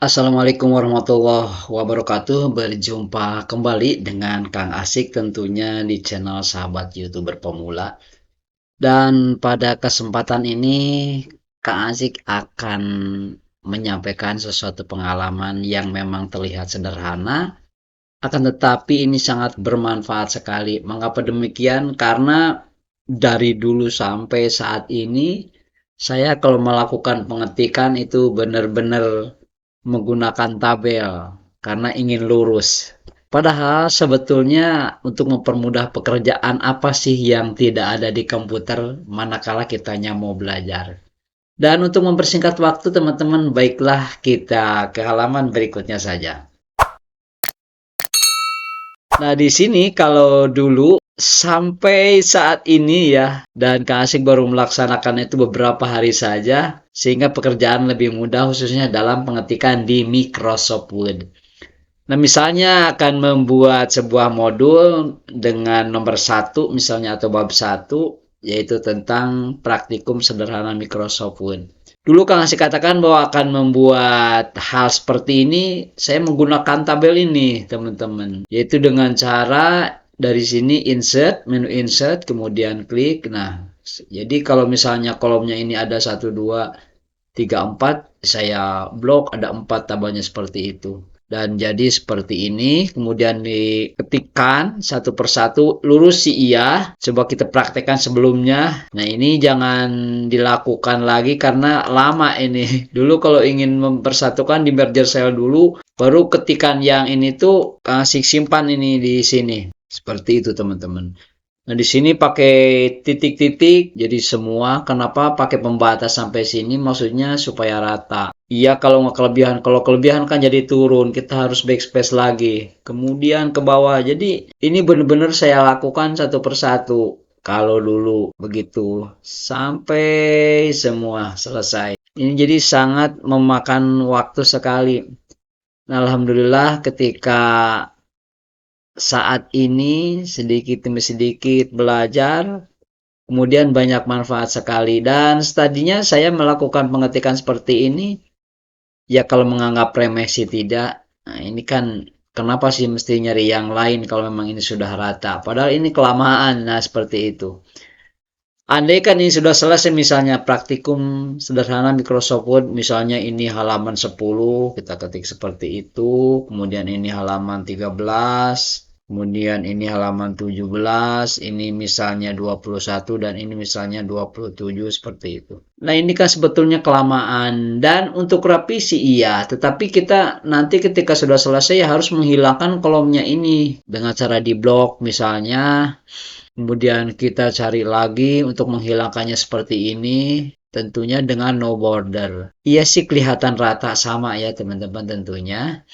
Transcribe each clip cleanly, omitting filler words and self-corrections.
Assalamualaikum warahmatullahi wabarakatuh. Berjumpa kembali dengan Kang Asik tentunya di channel Sahabat YouTuber Pemula. Dan pada kesempatan ini Kang Asik akan menyampaikan sesuatu pengalaman yang memang terlihat sederhana, akan tetapi ini sangat bermanfaat sekali. Mengapa demikian? Karena dari dulu sampai saat ini saya kalau melakukan pengetikan itu benar-benar menggunakan tabel karena ingin lurus. Padahal sebetulnya untuk mempermudah pekerjaan apa sih yang tidak ada di komputer manakala kitanya mau belajar. Dan untuk mempersingkat waktu teman-teman, baiklah kita ke halaman berikutnya saja. Nah, di sini kalau dulu sampai saat ini ya, dan Kak Asik baru melaksanakan itu beberapa hari saja, sehingga pekerjaan lebih mudah khususnya dalam pengetikan di Microsoft Word. Nah, misalnya akan membuat sebuah modul dengan nomor 1 misalnya atau bab 1, yaitu tentang praktikum sederhana Microsoft Word. Dulu Kang Asik katakan bahwa akan membuat hal seperti ini, saya menggunakan tabel ini, teman-teman. Yaitu dengan cara dari sini insert, menu insert, kemudian klik. Nah, jadi kalau misalnya kolomnya ini ada 1, 2, 3, 4, saya blok ada 4 tabelnya seperti itu. Dan jadi seperti ini, kemudian diketikkan satu persatu, lurus si iya, coba kita praktekkan sebelumnya. Nah, ini jangan dilakukan lagi karena lama ini. Dulu kalau ingin mempersatukan di merger cell dulu, baru ketikan yang ini tuh kasih simpan ini di sini. Seperti itu teman-teman. Nah, di sini pakai titik-titik, jadi semua. Kenapa pakai pembatas sampai sini? Maksudnya supaya rata. Iya, kalau nggak kelebihan. Kalau kelebihan kan jadi turun. Kita harus backspace lagi. Kemudian ke bawah. Jadi, ini benar-benar saya lakukan satu persatu. Kalau dulu begitu. Sampai semua selesai. Ini jadi sangat memakan waktu sekali. Nah, alhamdulillah ketika saat ini sedikit demi sedikit belajar, kemudian banyak manfaat sekali. Dan tadinya saya melakukan pengetikan seperti ini, ya kalau menganggap remeh sih tidak. Nah, ini kan kenapa sih mesti nyari yang lain kalau memang ini sudah rata. Padahal ini kelamaan, nah seperti itu. Andai kan ini sudah selesai misalnya praktikum sederhana Microsoft Word, misalnya ini halaman 10, kita ketik seperti itu, kemudian ini halaman 13, kemudian ini halaman 17, ini misalnya 21, dan ini misalnya 27, seperti itu. Nah, ini kan sebetulnya kelamaan, dan untuk revisi iya, tetapi kita nanti ketika sudah selesai ya harus menghilangkan kolomnya ini, dengan cara di blok misalnya. Kemudian kita cari lagi untuk menghilangkannya seperti ini, tentunya dengan no border. Iya sih kelihatan rata sama ya teman-teman tentunya.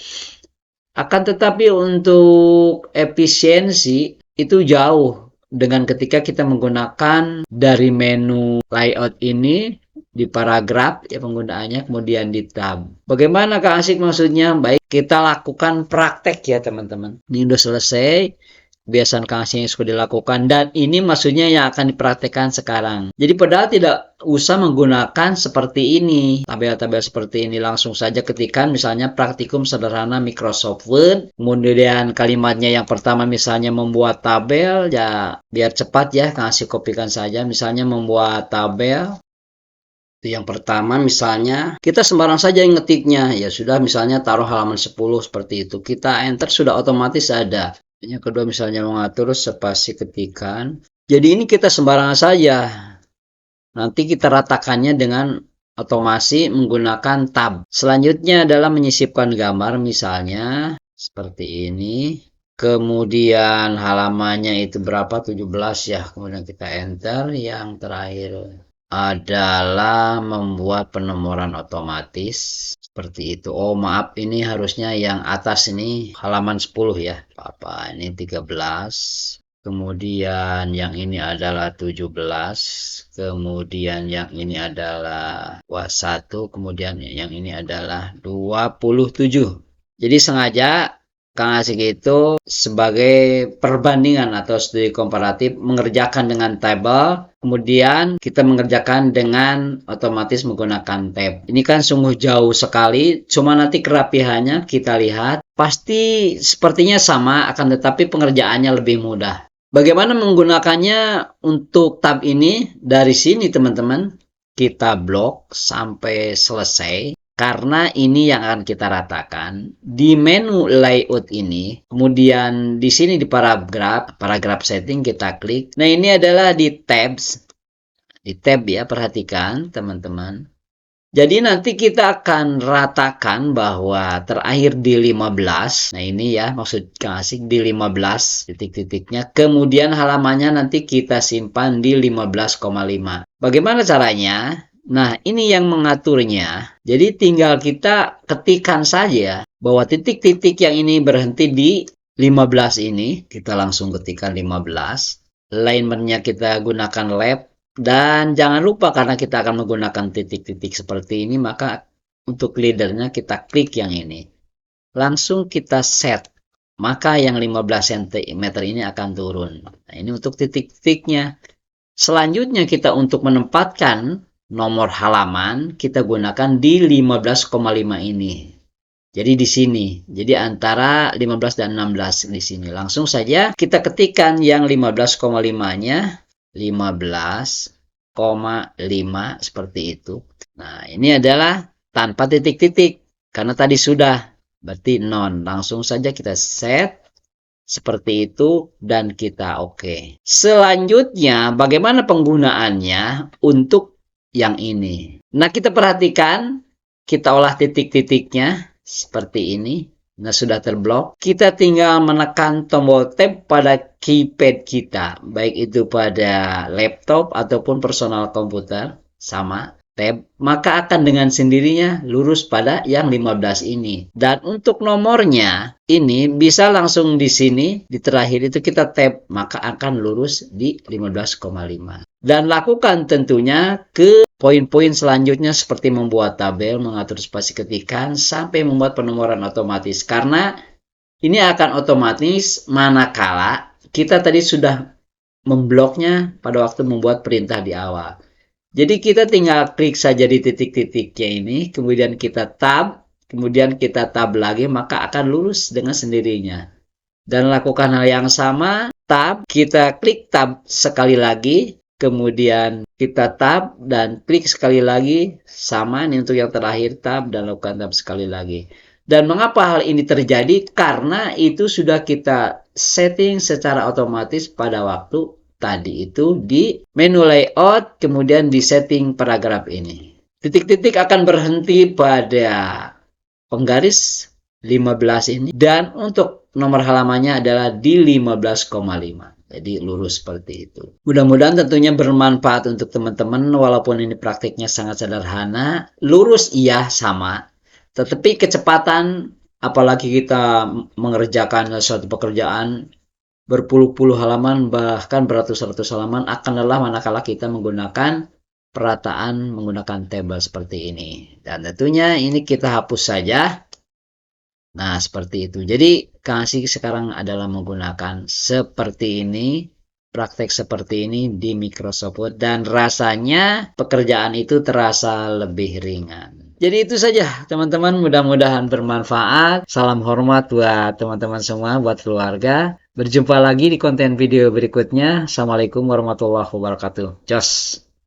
Akan tetapi untuk efisiensi itu jauh dengan ketika kita menggunakan dari menu layout ini di paragraf ya penggunaannya, kemudian di tab. Bagaimana Kak Asik maksudnya? Baik, kita lakukan praktek ya teman-teman. Ini udah selesai. Kebiasaan Kang Asing yang sudah dilakukan, dan ini maksudnya yang akan dipraktekkan sekarang. Jadi padahal tidak usah menggunakan seperti ini, tabel-tabel seperti ini, langsung saja ketikan misalnya praktikum sederhana Microsoft Word, kemudian kalimatnya yang pertama misalnya membuat tabel, ya biar cepat ya Kang Asing kopikan saja, misalnya membuat tabel. Itu yang pertama misalnya, kita sembarang saja yang ngetiknya, ya sudah misalnya taruh halaman 10 seperti itu, kita enter sudah otomatis ada. Yang kedua misalnya mengatur spasi ketikan. Jadi ini kita sembarangan saja. Nanti kita ratakannya dengan otomasi menggunakan tab. Selanjutnya adalah menyisipkan gambar misalnya seperti ini. Kemudian halamannya itu berapa? 17 ya. Kemudian kita enter. Yang terakhir adalah membuat penomoran otomatis. Seperti itu. Oh maaf, ini harusnya yang atas ini halaman 10 ya. Apa ini 13. Kemudian yang ini adalah 17. Kemudian yang ini adalah 1. Kemudian yang ini adalah 27. Jadi sengaja Kang Asik itu sebagai perbandingan atau studi komparatif mengerjakan dengan tabel, Kemudian kita mengerjakan dengan otomatis menggunakan tab. Ini kan sungguh jauh sekali, cuma nanti kerapihannya kita lihat. Pasti sepertinya sama, akan tetapi pengerjaannya lebih mudah. Bagaimana menggunakannya untuk tab ini? Dari sini teman-teman, kita blok sampai selesai. Karena ini yang akan kita ratakan. Di menu layout ini, kemudian di sini di paragraf setting kita klik. Nah, ini adalah di tabs. Di tab ya, perhatikan teman-teman. Jadi nanti kita akan ratakan bahwa terakhir di 15. Nah, ini ya maksud Kang Asik di 15 titik-titiknya. Kemudian halamannya nanti kita simpan di 15,5. Bagaimana caranya? Nah, ini yang mengaturnya. Jadi tinggal kita ketikkan saja bahwa titik-titik yang ini berhenti di 15 ini. Kita langsung ketikkan 15. Alignment-nya kita gunakan left. Dan jangan lupa karena kita akan menggunakan titik-titik seperti ini, maka untuk leadernya kita klik yang ini. Langsung kita set. Maka yang 15 cm ini akan turun. Nah, ini untuk titik-titiknya. Selanjutnya kita untuk menempatkan nomor halaman, kita gunakan di 15,5 ini. Jadi di sini. Jadi antara 15 dan 16 di sini. Langsung saja kita ketikkan yang 15,5-nya. 15,5 seperti itu. Nah, ini adalah tanpa titik-titik karena tadi sudah berarti non. Langsung saja kita set seperti itu dan kita oke. Selanjutnya bagaimana penggunaannya untuk yang ini. Nah, kita perhatikan kita olah titik-titiknya seperti ini. Nah, sudah terblok. Kita tinggal menekan tombol tab pada keypad kita. Baik itu pada laptop ataupun personal komputer. Sama, tab. Maka akan dengan sendirinya lurus pada yang 15 ini. Dan untuk nomornya, ini bisa langsung di sini. Di terakhir itu kita tab. Maka akan lurus di 15,5. Dan lakukan tentunya ke poin-poin selanjutnya seperti membuat tabel, mengatur spasi ketikan, sampai membuat penomoran otomatis. Karena ini akan otomatis manakala kita tadi sudah membloknya pada waktu membuat perintah di awal. Jadi kita tinggal klik saja di titik-titiknya ini, kemudian kita tab, kemudian kita tab lagi, maka akan lurus dengan sendirinya. Dan lakukan hal yang sama, tab, kita klik tab sekali lagi, kemudian kita tab dan klik sekali lagi, sama ini untuk yang terakhir tab dan lakukan tab sekali lagi. Dan mengapa hal ini terjadi? Karena itu sudah kita setting secara otomatis pada waktu tadi itu di menu layout, kemudian di setting paragraf ini. Titik-titik akan berhenti pada penggaris 15 ini dan untuk nomor halamannya adalah di 15,5. Jadi lurus seperti itu. Mudah-mudahan tentunya bermanfaat untuk teman-teman walaupun ini praktiknya sangat sederhana. Lurus iya sama. Tetapi kecepatan apalagi kita mengerjakan suatu pekerjaan berpuluh-puluh halaman bahkan beratus-ratus halaman akan lelah manakala kita menggunakan perataan menggunakan tabel seperti ini. Dan tentunya ini kita hapus saja. Nah, seperti itu. Jadi, Kang Asik sekarang adalah menggunakan seperti ini, praktek seperti ini di Microsoft Word, dan rasanya pekerjaan itu terasa lebih ringan. Jadi itu saja, teman-teman. Mudah-mudahan bermanfaat. Salam hormat buat teman-teman semua, buat keluarga. Berjumpa lagi di konten video berikutnya. Assalamualaikum warahmatullahi wabarakatuh. Jos!